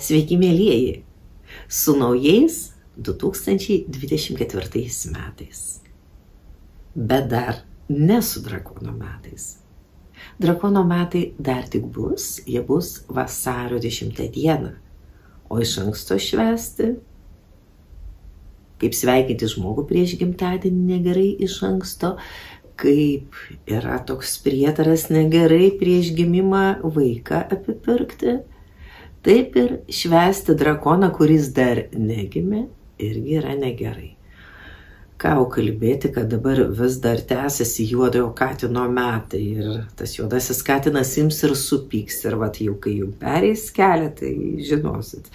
Sveiki, mielieji, su naujais 2024 metais. Bet dar ne su drakono metais. Drakono metai dar tik bus, jie bus vasario 10 dieną, o iš anksto švęsti, kaip sveikinti žmogų prieš gimtadienį negerai iš anksto, kaip yra toks prietaras negerai prieš gimimą vaiką apipirkti, taip ir švęsti drakoną, kuris dar negimė, irgi yra negerai. Ką jau kalbėti, kad dabar vis dar tęsiasi juodojo katino metai ir tas juodasis katinas ims ir supyks ir vat jau kai jau pereis kelią, tai žinosit.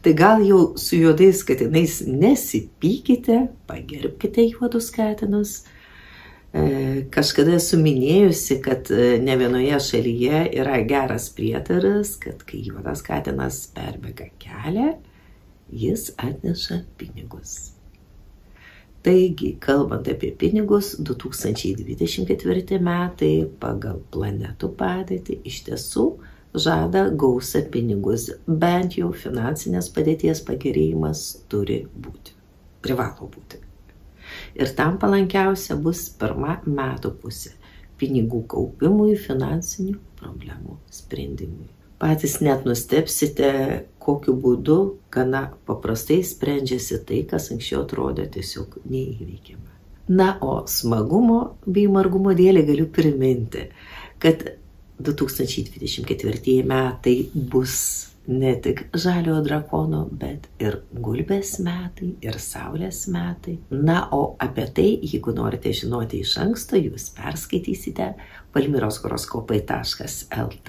Tai gal jau su juodais katinais nesipykite, pagerbkite juodus katinus. Kažkada esu minėjusi, kad ne vienoje šalyje yra geras prietaras, kad kai juodas katinas perbėga kelią, jis atneša pinigus. Taigi, kalbant apie pinigus, 2024 metai pagal planetų padėtį iš tiesų žada gausą pinigus, bent jau finansinės padėties pagerėjimas turi būti, privalo būti. Ir tam palankiausia bus pirma metų pusė pinigų kaupimui, finansinių problemų sprendimui. Patys net nustebsite, kokiu būdu gana paprastai sprendžiasi tai, kas anksčiau atrodė tiesiog neįveikiama. Na, o smagumo bei margumo dėlį galiu priminti, kad 2024 metai bus ne tik žaliojo drakono, bet ir gulbės metai, ir saulės metai. Na, o apie tai, jeigu norite žinoti iš anksto, jūs perskaitysite palmiroshoskopai.lt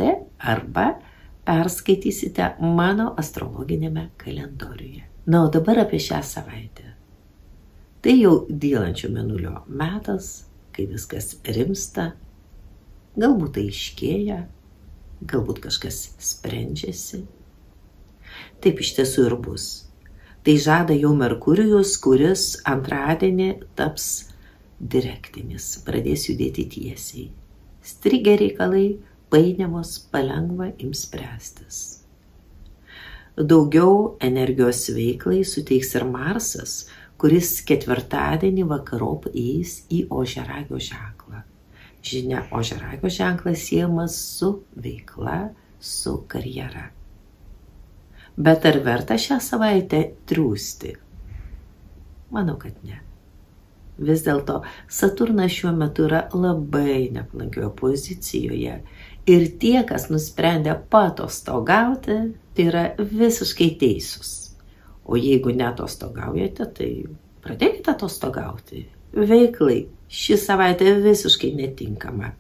arba perskaitysite mano astrologinėme kalendoriuje. Na, o dabar apie šią savaitę. Tai jau dylančio mėnulio metas, kai viskas rimsta, galbūt aiškėja, galbūt kažkas sprendžiasi. Taip iš tiesų ir bus. Tai žada jau Merkurijus, kuris antradienį taps direktinis, pradės judėti tiesiai. Strigę reikalai, painiavos palengva ims spręstis. Daugiau energijos veiklai suteiks ir Marsas, kuris ketvirtadienį vakarop įeis į Ožiaragio ženklą. Žinia, Ožiaragio ženklas siejamas su veikla, su karjera. Bet ar verta šią savaitę triūsti? Manau, kad ne. Vis dėlto Saturnas šiuo metu yra labai nepalankioje pozicijoje ir tie, kas nusprendė patostogauti, tai yra visiškai teisūs. O jeigu netostogaujate, tai pradėkite atostogauti. Veiklai ši savaitė visiškai netinkama.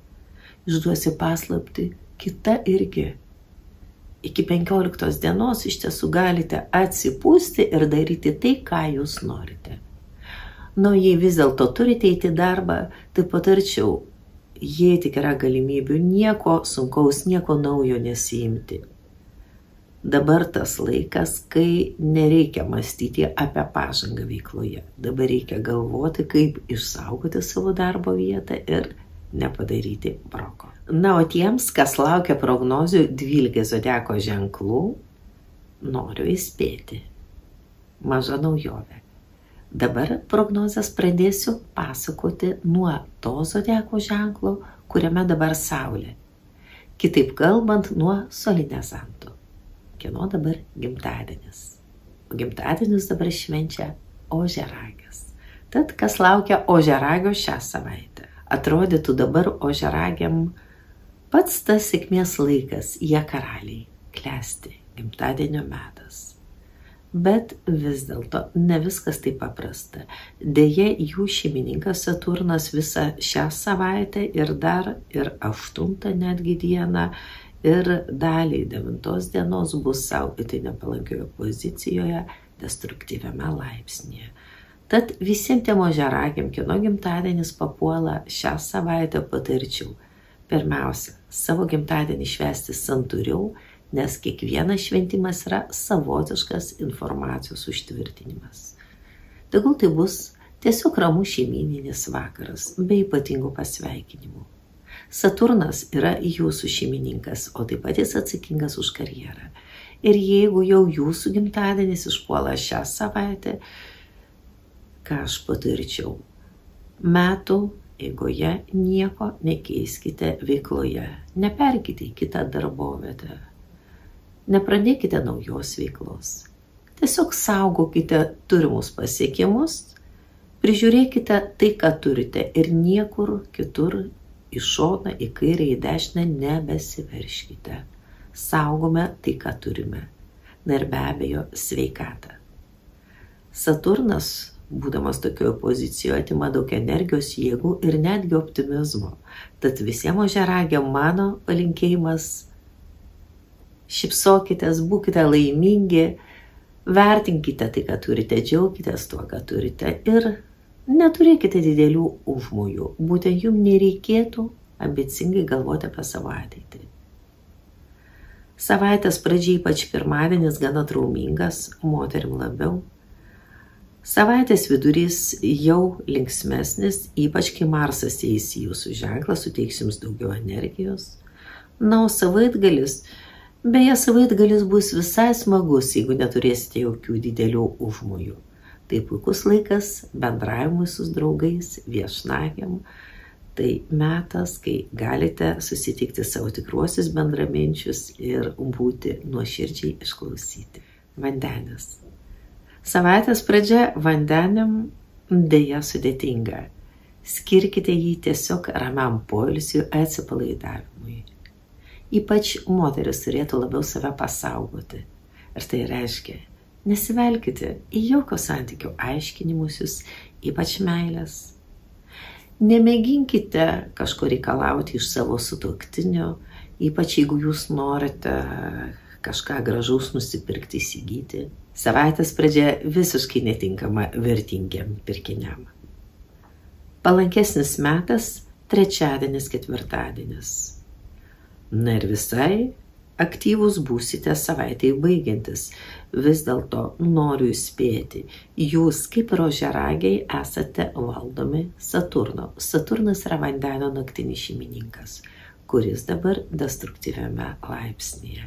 Išduosiu paslaptį, kita irgi. Iki 15 dienos iš tiesų galite atsipūsti ir daryti tai, ką jūs norite. Nu, jei vis dėlto turite eiti darbą, tai patarčiau, jei tik yra galimybių, nieko sunkaus, nieko naujo nesiimti. Dabar tas laikas, kai nereikia mąstyti apie pažangą veikloje. Dabar reikia galvoti, kaip išsaugoti savo darbo vietą ir nepadaryti broko. Na, o tiems, kas laukia prognozių 12 zodiako ženklų, noriu įspėti. Maža naujovė. Dabar prognozes pradėsiu pasakoti nuo to zodiako ženklo, kuriame dabar Saulė. Kitaip kalbant, nuo Solinezanto, kieno dabar gimtadienis. O gimtadienius dabar švenčia Ožiaragis. Tad, kas laukia Ožiaragio šią savaitę? Atrodytų dabar Ožiaragiam pats tas sėkmės laikas, jie karaliai, klesti, gimtadienio metas. Bet vis dėlto ne viskas taip paprasta. Deja, jų šeimininkas Saturnas visą šią savaitę ir dar ir 8 netgi dieną ir dalį 9 dienos bus savo itin nepalankioje pozicijoje, destruktyviame laipsnėje. Tad visiems tiem ožiaragiam, kieno gimtadienis papuola šią savaitę, patarčiau. Pirmiausia, savo gimtadienį švęsti santūriau, nes kiekvienas šventimas yra savotiškas informacijos užtvirtinimas. Tegul tai bus tiesiog ramus šeimyninis vakaras, be ypatingų pasveikinimų. Saturnas yra jūsų šeimininkas, o taip pat jis atsakingas už karjerą. Ir jeigu jau jūsų gimtadienis išpuola šią savaitę, ką aš patarčiau? Metų eigoje nieko nekeiskite veikloje, neperkite į kitą darbovietę, nepradėkite naujos veiklos. Tiesiog saugokite turimus pasiekimus, prižiūrėkite tai, ką turite ir niekur kitur į šoną, į kairę, į dešinę nebesiverškite. Saugome tai, ką turime. Na ir be abejo sveikatą. Saturnas, būdamas tokioje pozicijoje, atima daug energijos, jėgų ir netgi optimizmo. Tad visiems ožiaragiam mano palinkėjimas: šypsokitės, būkite laimingi, vertinkite tai, ką turite, džiaukitės tuo, ką turite ir neturėkite didelių užmojų. Būtent jums nereikėtų ambicingai galvoti apie savo ateitį. Savaitės pradžia, ypač pirmadienis, gana traumingas, moterim labiau. Savaitės vidurys jau linksmesnis, ypač kai Marsas eis į jūsų ženklą, suteiks jums daugiau energijos. Na, o savaitgalis, beje, savaitgalis bus visai smagus, jeigu neturėsite jokių didelių užmojų. Tai puikus laikas bendravimui su draugais, viešnagiam. Tai metas, kai galite susitikti savo tikruosius bendraminčius ir būti nuoširdžiai išklausyti. Vandenis. Savaitės pradžia vandeniam dėja sudėtinga. Skirkite jį tiesiog ramiam poilsiui, atsipalaidavimui. Ypač moteris turėtų labiau save pasaugoti. Ir tai reiškia: nesivelkite į jokio santykių aiškinimusius, ypač meilės. Nemėginkite kažko reikalauti iš savo sutuoktinio, ypač jeigu jūs norite kažką gražaus nusipirkti, įsigyti. Savaitės pradžia visiškai netinkama vertingiam pirkiniam. Palankesnis metas – trečiadienis, ketvirtadienis. Na ir visai aktyvūs būsite savaitėj baigiantis. Vis dėlto noriu įspėti, jūs kaip ir ožiaragiai esate valdomi Saturno. Saturnas yra vandenio naktinis šeimininkas, kuris dabar destruktyviame laipsnyje.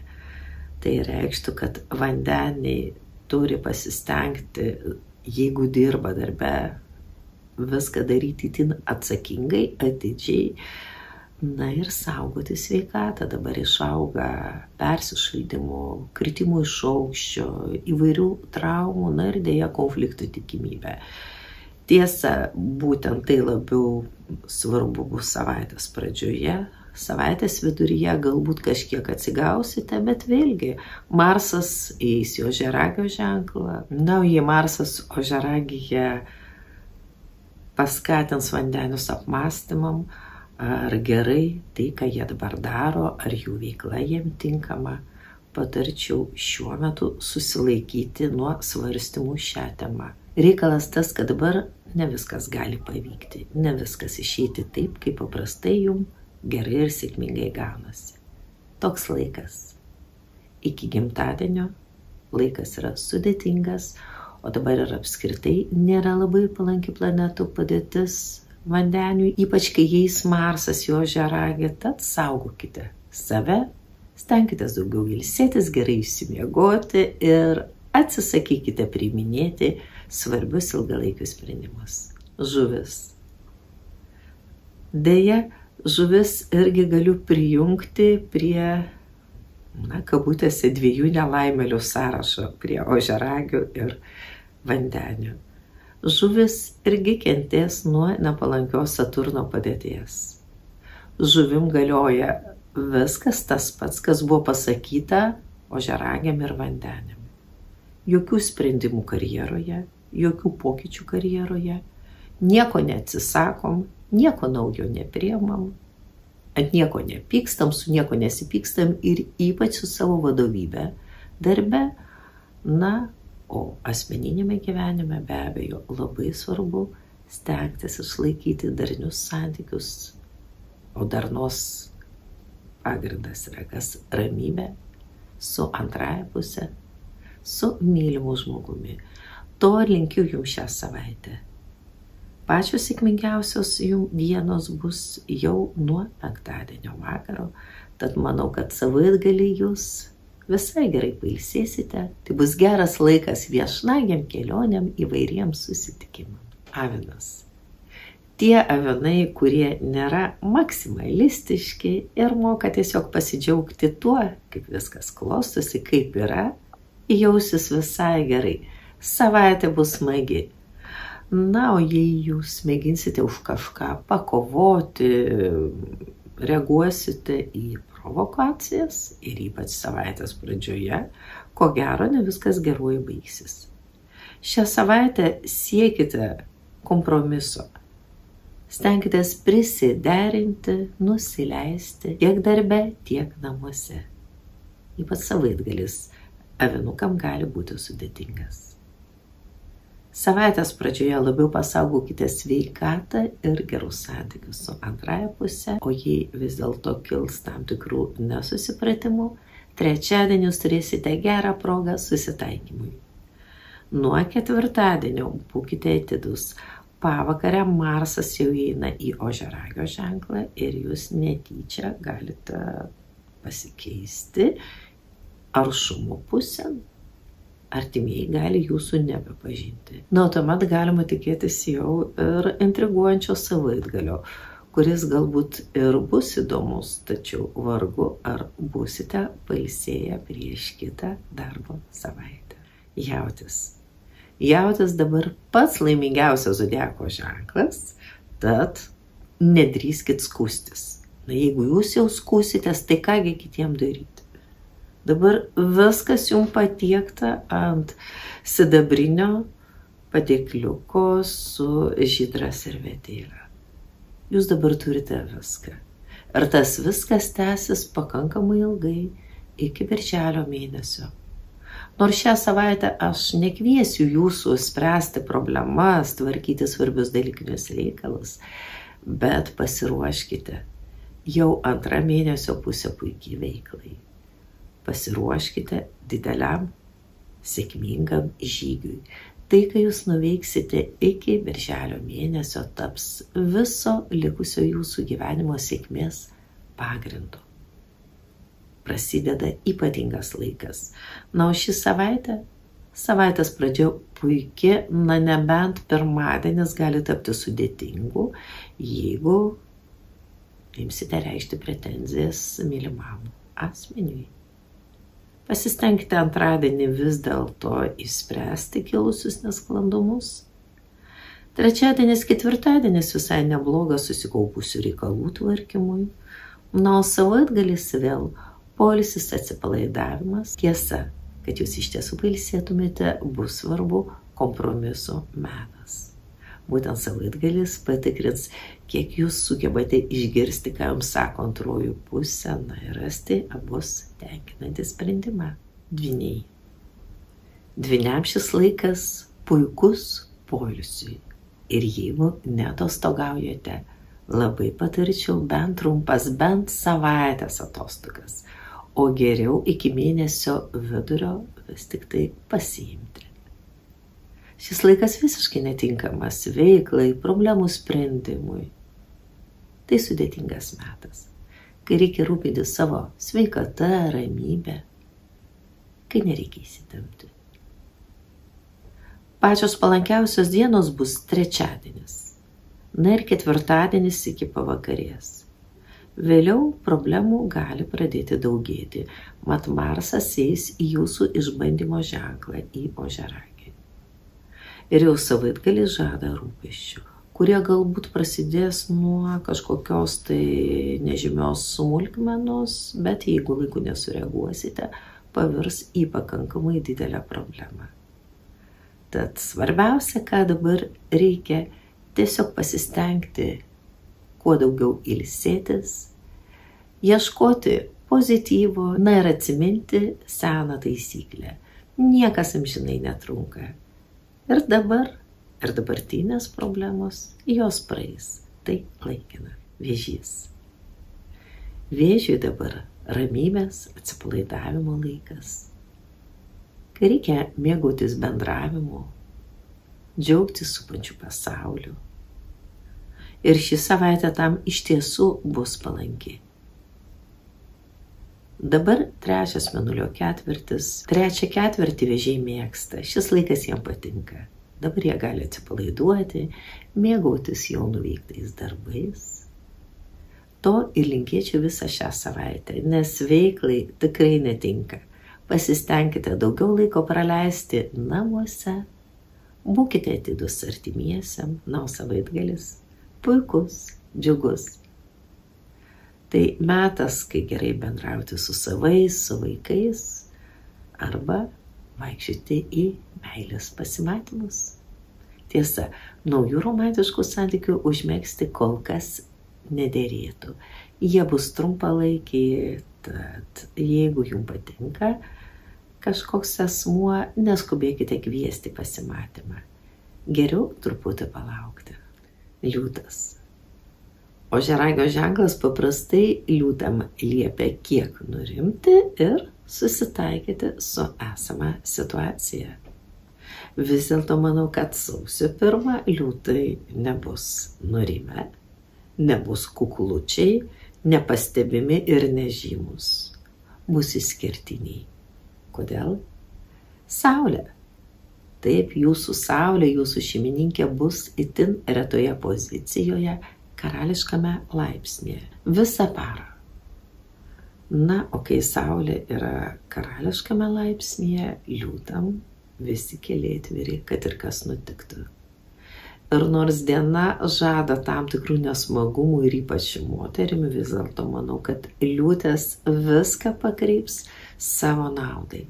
Tai reikštų, kad vandeniai turi pasistengti, jeigu dirba darbe, viską daryti itin atsakingai, atidžiai. Na ir saugoti sveikatą. Dabar išauga persišaldymų, kritimų iš aukščio, įvairių traumų, na ir dėja konfliktų tikimybė. Tiesa, būtent tai labiau svarbu bus savaitės pradžioje. Savaitės viduryje galbūt kažkiek atsigausite, bet vėlgi Marsas eis į ožiaragio ženklą. Na, jei Marsas ožiaragyje paskatins vandenius apmąstymam, ar gerai tai, ką jie dabar daro, ar jų veikla jiem tinkama, patarčiau šiuo metu susilaikyti nuo svarstymų šią temą. Reikalas tas, kad dabar ne viskas gali pavykti, ne viskas išeiti taip, kaip paprastai jums gerai ir sėkmingai gaunasi. Toks laikas. Iki gimtadienio laikas yra sudėtingas, o dabar ir apskritai nėra labai palanki planetų padėtis vandeniui, ypač kai jais Marsas jo ožiaragį, tad saugokite save, stenkitės daugiau ilsėtis, gerai išsimiegoti ir atsisakykite priiminėti svarbius ilgalaikius sprendimus. Žuvis. Deja, žuvis irgi galiu prijungti prie, kabutėse, dviejų nelaimėlių sąrašo, prie ožiaragių ir vandenių. Žuvis irgi kentės nuo nepalankios Saturno padėties. Žuvim galioja viskas tas pats, kas buvo pasakyta ožiaragiam ir vandeniam. Jokių sprendimų karjeroje, jokių pokyčių karjeroje, nieko neatsisakom, nieko naujo nepriemam, ant nieko nepykstam, su nieko nesipykstam ir ypač su savo vadovybe darbe. O asmeninėme gyvenime be abejo labai svarbu stengtis išlaikyti darnius santykius, o darnos pagrindas yra kas? Ramybė su antraja pusė, su mylimu žmogumi. To linkiu jums šią savaitę. Pačios sėkmingiausios jums dienos bus jau nuo penktadienio vakaro, tad manau, kad savaitgalį jūs visai gerai pailsėsite, tai bus geras laikas viešnagiam kelionėm įvairiems susitikimam. Avinas. Tie avinai, kurie nėra maksimalistiški ir moka tiesiog pasidžiaugti tuo, kaip viskas klostosi, kaip yra, jausis visai gerai. Savaitė bus smagi. Na, o jei jūs mėginsite už kažką pakovoti, reaguosite į provokacijas ir ypač savaitės pradžioje, ko gero ne viskas geruoju baigsis. Šią savaitę siekite kompromiso. Stenkitės prisiderinti, nusileisti tiek darbe, tiek namuose. Ypač savaitgalis avinukam gali būti sudėtingas. Savaitės pradžioje labiau pasaugokite sveikatą ir gerus santykius su antraja pusė, o jei vis dėlto kils tam tikrų nesusipratimų, trečiadienius turėsite gerą progą susitaikymui. Nuo ketvirtadienio būkite atidūs. Pavakarę Marsas jau įeina į Ožiaragio ženklą ir jūs netyčia galite pasikeisti aršumo pusėn. Artimieji gali jūsų nebepažinti. Na, tuomet galima tikėtis jau ir intriguojančio savaitgalio, kuris galbūt ir bus įdomus, tačiau vargu ar būsite pailsėję prieš kitą darbo savaitę. Jautis. Jautis dabar pats laimingiausias zodiako ženklas, tad nedrįskit skųstis. Na, jeigu jūs jau skūsitės, tai kągi kitiem daryti? Dabar viskas jums patiekta ant sidabrinio padėkliuko su žydra servetėle. Jūs dabar turite viską. Ir tas viskas tęsis pakankamai ilgai iki birželio mėnesio. Nors šią savaitę aš nekviesiu jūsų spręsti problemas, tvarkyti svarbius dalykinius reikalus, bet pasiruoškite. Jau antra mėnesio pusė puikiai veiklai. Pasiruoškite dideliam, sėkmingam žygiui. Tai, kai jūs nuveiksite iki birželio mėnesio, taps viso likusio jūsų gyvenimo sėkmės pagrindu. Prasideda ypatingas laikas. Na, o ši savaitės pradžia puikia, na nebent pirmadienis gali tapti sudėtingu, jeigu imsite reikšti pretenzijas mylimam asmeniui. Pasistengti antradienį vis dėlto išspręsti kilusius nesklandumus. Trečiadienis, ketvirtadienis visai neblogas susikaupusių reikalų tvarkymui. Na, o savaitgalis vėl poilsis, atsipalaidavimas. Tiesa, kad jūs iš tiesų pailsėtumėte, bus svarbu kompromiso metas. Būtent savaitgalis patikrins, kiek jūs sugebate išgirsti, ką jums sako antroji pusė, na ir rasti abus tenkinantį sprendimą. Dvyniai. Dvyniam šis laikas puikus poilsiui. Ir jeigu neatostogaujate, labai patarčiau bent trumpas, bent savaitės atostogas, o geriau iki mėnesio vidurio vis tik tai pasiimti. Šis laikas visiškai netinkamas veiklai, problemų sprendimui. Tai sudėtingas metas, kai reikia rūpinti savo sveikata, ramybę, kai nereikia įsitempti. Pačios palankiausios dienos bus trečiadienis, na ir ketvirtadienis iki pavakarės. Vėliau problemų gali pradėti daugėti, mat Marsas eis į jūsų išbandymo ženklą, į Ožiaragį. Ir jau savaitgalis žada rūpesčių, kurie galbūt prasidės nuo kažkokios tai nežymios smulkmenos, bet jeigu laiku nesureaguosite, pavirs į pakankamai didelę problemą. Tad svarbiausia, ką dabar reikia, tiesiog pasistengti kuo daugiau ilsėtis, ieškoti pozityvo, na ir atsiminti seną taisyklę. Niekas amžinai netrunka. Ir dabartinės problemos, jos praeis. Tai laikina. Vėžys. Vėžiui dabar ramybės, atsipalaidavimo laikas. Kai reikia mėgautis bendravimu, džiaugtis supančiu pasauliu. Ir ši savaitė tam iš tiesų bus palanki. Dabar trečias mėnulio ketvirtis. Trečią ketvirtį vėžiai mėgsta. Šis laikas jiems patinka. Dabar jie gali atsipalaiduoti, mėgautis jau nuveiktais darbais. To ir linkėčiau visą šią savaitę, nes veiklai tikrai netinka. Pasistengkite daugiau laiko praleisti namuose. Būkite atidus artimiesiam, o savaitgalis puikus, džiugus. Tai metas, kai gerai bendrauti su savais, su vaikais, arba vaikščioti į meilės pasimatymus. Tiesa, naujų romantiškų santykių užmegzti kol kas nederėtų. Jie bus trumpalaikiai, tad jeigu jums patinka kažkoks asmuo, neskubėkite kviesti pasimatymą. Geriau truputį palaukti. Liūtas. Ožiaragio ženklas paprastai liūtam liepia kiek nurimti ir susitaikyti su esama situacija. Vis dėlto manau, kad sausio 1 liūtai nebus nurimę, nebus kuklučiai, nepastebimi ir nežymus. Bus išskirtiniai. Kodėl? Saulė. Taip, jūsų saulė, jūsų šeimininkė bus itin retoje pozicijoje, karališkame laipsnėje. Visą parą. Na, o kai saulė yra karališkame laipsnėje, liūtam visi keliai atviri, kad ir kas nutiktų. Ir nors diena žada tam tikrų nesmagumų ir ypač moterimi, vis dėlto manau, kad liūtės viską pakreips savo naudai.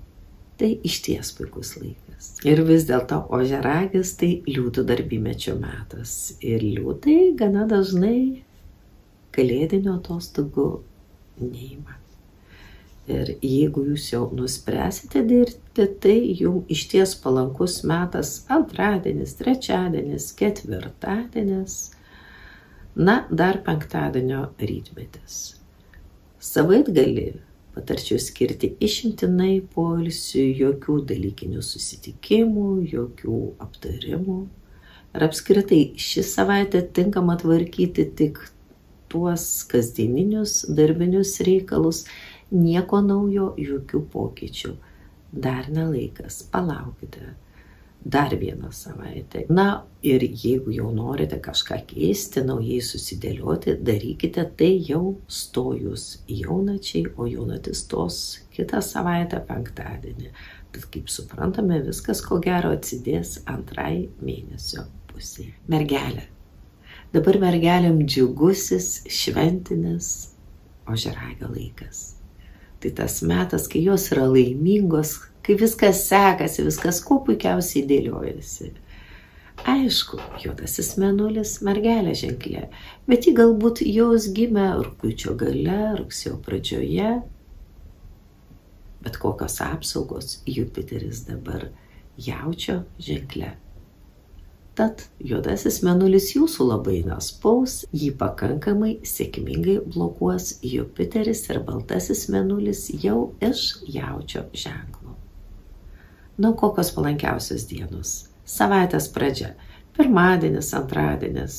Tai išties puikus laikas. Ir vis dėlto ožiaragis tai liūtų darbymečio metas. Ir liūtai gana dažnai kalėdinio atostogų neima. Ir jeigu jūs jau nuspręsite dirbti, tai jums išties palankus metas antradienis, trečiadienis, ketvirtadienis, na, dar penktadienio rytmetis. Savaitgalį patarčiau skirti išimtinai poilsiui, jokių dalykinių susitikimų, jokių aptarimų. Ir apskritai ši savaitė tinkama tvarkyti tik tuos kasdieninius darbinius reikalus, nieko naujo, jokių pokyčių. Dar ne laikas, palaukite. Dar vieną savaitę. Na, ir jeigu jau norite kažką keisti, naujai susidėlioti, darykite tai jau stojus jaunačiai, o jaunatis stos kitą savaitę penktadienį. Bet kaip suprantame, viskas ko gero atsidės antrai mėnesio pusėje. Mergelė. Dabar mergelėm džiugusis, šventinis ožiaragio laikas. Tai tas metas, kai jos yra laimingos, kai viskas sekasi, viskas kuo puikiausiai dėliojasi. Aišku, juodasis mėnulis mergelė ženklė, bet ji galbūt jos gimė rugpjūčio gale, rugsėjo pradžioje. Bet kokios apsaugos Jupiteris dabar jaučio ženklė. Tad juodasis mėnulis jūsų labai nespaus, jį pakankamai sėkmingai blokuos Jupiteris ir baltasis mėnulis jau iš jaučio ženklo. Na, kokios palankiausios dienos? Savaitės pradžia. Pirmadienis, antradienis.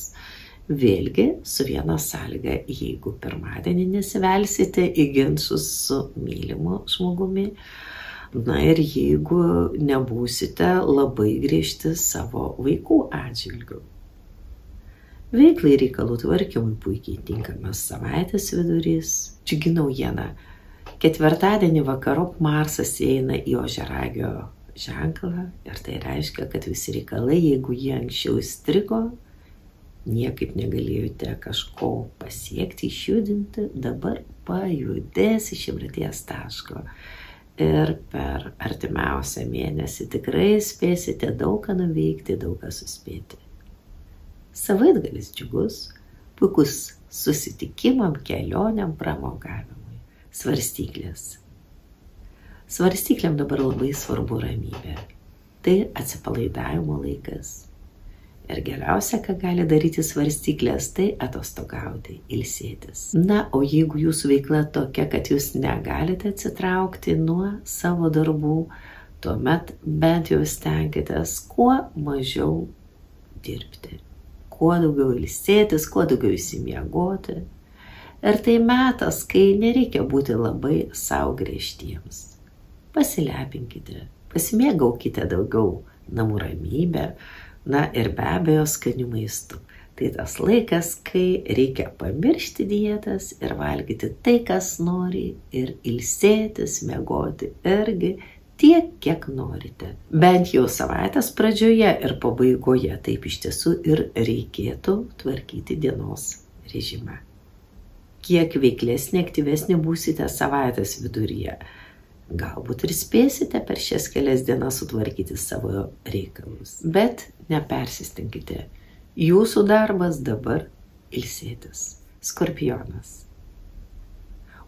Vėlgi su viena sąlyga, jeigu pirmadienį nesivelsite į ginčus su mylimu žmogumi, na ir jeigu nebūsite labai griežti savo vaikų atžvilgiu. Veiklai reikalų tvarkymui puikiai tinkamas savaitės vidurys. Džiugi naujiena. Ketvirtadienį vakarop Marsas įeina į ožiaragio ženklą ir tai reiškia, kad visi reikalai, jeigu jie anksčiau įstrigo, niekaip negalėjote kažko pasiekti, išjudinti, dabar pajudės iš įbraties taško. Ir per artimiausią mėnesį tikrai spėsite daug ką nuveikti, daug ką suspėti. Savaitgalis džiugus, puikus susitikimam, kelioniam, pramogavimui. Svarstyklės. Svarstyklėm dabar labai svarbu ramybė. Tai atsipalaidavimo laikas. Ir geriausia, ką gali daryti svarstyklės, tai atostogauti, ilsėtis. Na, o jeigu jūsų veikla tokia, kad jūs negalite atsitraukti nuo savo darbų, tuomet bent jau stenkitės kuo mažiau dirbti. Kuo daugiau ilsėtis, kuo daugiau išsimiegoti. Ir tai metas, kai nereikia būti labai sau griežtiems. Pasilepinkite, pasimėgaukite daugiau namų ramybę, na ir be abejo skanių maistų. Tai tas laikas, kai reikia pamiršti dietas ir valgyti tai, kas nori, ir ilsėtis, miegoti irgi tiek, kiek norite. Bent jau savaitės pradžioje ir pabaigoje taip iš tiesų ir reikėtų tvarkyti dienos režimą. Kiek veiklesnė, aktyvesnė būsite savaitės viduryje. Galbūt ir spėsite per šias kelias dienas sutvarkyti savo reikalus. Bet nepersistenkite. Jūsų darbas dabar ilsėtis. Skorpionas.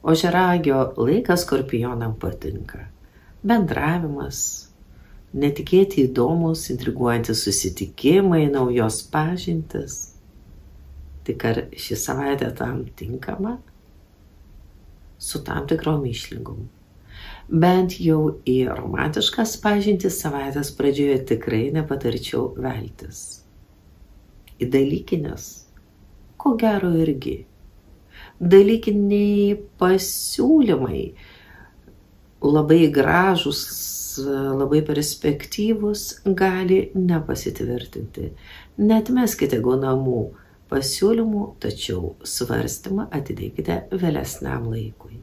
Ožiaragio laikas skorpionam patinka. Bendravimas, netikėti įdomus, intriguojantis susitikimai, naujos pažintis. Tik ar ši savaitė tam tinkama? Su tam tikrom išlygom. Bent jau į romantiškas pažintis savaitės pradžioje tikrai nepatarčiau veltis. Į dalykinės, ko gero irgi. Dalykiniai pasiūlymai labai gražus, labai perspektyvus gali nepasitvirtinti. Neatmeskite gaunamų pasiūlymų, tačiau svarstymą atidėkite vėlesniam laikui.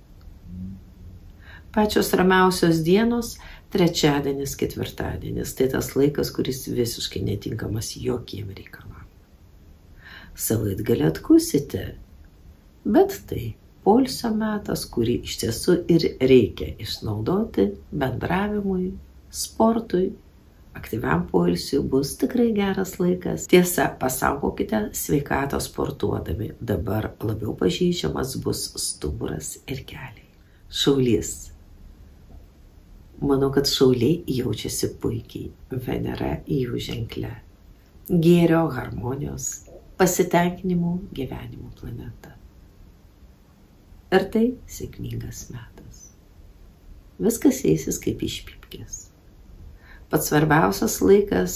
Pačios ramiausios dienos – trečiadienis, ketvirtadienis. Tai tas laikas, kuris visiškai netinkamas jokiem reikalam. Savaitgalį atkusite, bet tai poilsio metas, kurį iš tiesų ir reikia išnaudoti bendravimui, sportui, aktyviam poilsiui bus tikrai geras laikas. Tiesa, pasaugokite sveikatą sportuodami, dabar labiau pažeidžiamas bus stuburas ir keliai. Šaulys. Manau, kad šauliai jaučiasi puikiai. Venera jų ženkle. Gėrio, harmonijos, pasitenkinimų gyvenimo planeta. Ir tai sėkmingas metas. Viskas eisis kaip iš pypkės. Pats svarbiausias laikas,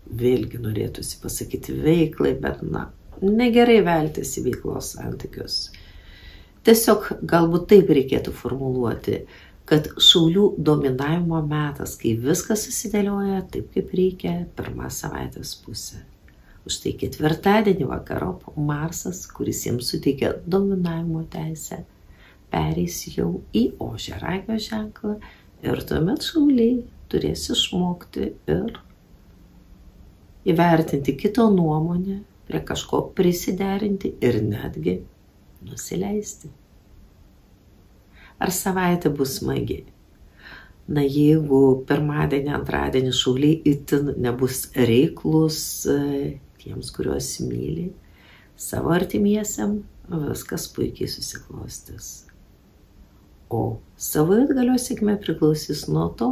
vėlgi norėtųsi pasakyti veiklai, bet negerai veltis į veiklos santykius. Tiesiog galbūt taip reikėtų formuluoti, kad šaulių dominavimo metas, kai viskas susidėlioja taip, kaip reikia, pirmą savaitės pusę. Už tai ketvirtadienį vakarop Marsas, kuris jiems suteikia dominavimo teisę, pereis jau į Ožiaragio ženklą ir tuomet šauliai turės išmokti ir įvertinti kito nuomonę, prie kažko prisiderinti ir netgi nusileisti. Ar savaitė bus smagi? Jeigu pirmadienį, antradienį šauliai itin nebus reiklus tiems, kuriuos myli, savo artimiesiam viskas puikiai susiklostys. O savaitgalio sėkmė priklausys nuo to,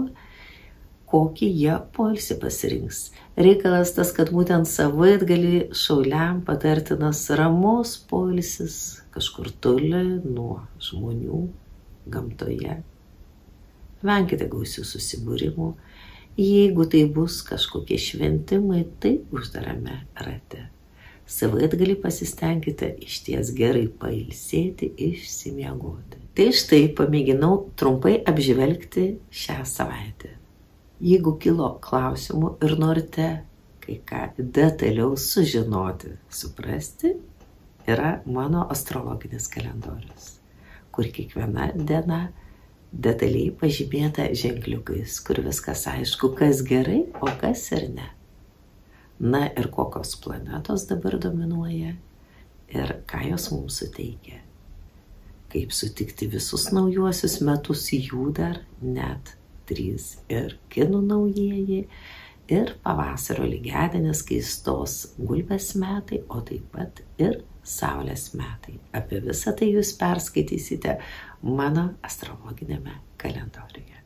kokį jie poilsį pasirinks. Reikalas tas, kad būtent savaitgalį šauliam patartinas ramus poilsis kažkur toli nuo žmonių, gamtoje. Venkite gausių susibūrimų. Jeigu tai bus kažkokie šventimai, tai uždarame rate. Savaitgalį pasistengkite išties gerai pailsėti, išsimiegoti. Tai štai pamėginau trumpai apžvelgti šią savaitę. Jeigu kilo klausimų ir norite kai ką detaliau sužinoti, suprasti, yra mano astrologinis kalendorius, kur kiekviena diena detaliai pažymėta ženkliukais, kur viskas aišku, kas gerai, o kas ir ne. Ir kokios planetos dabar dominuoja ir ką jos mums suteikia. Kaip sutikti visus naujuosius metus, jų dar net 3 ir kinų naujieji, ir pavasario lygiadienis, kai stos gulbės metai, o taip pat ir saulės metai. Apie visą tai jūs perskaitysite mano astrologinėme kalendoriuje.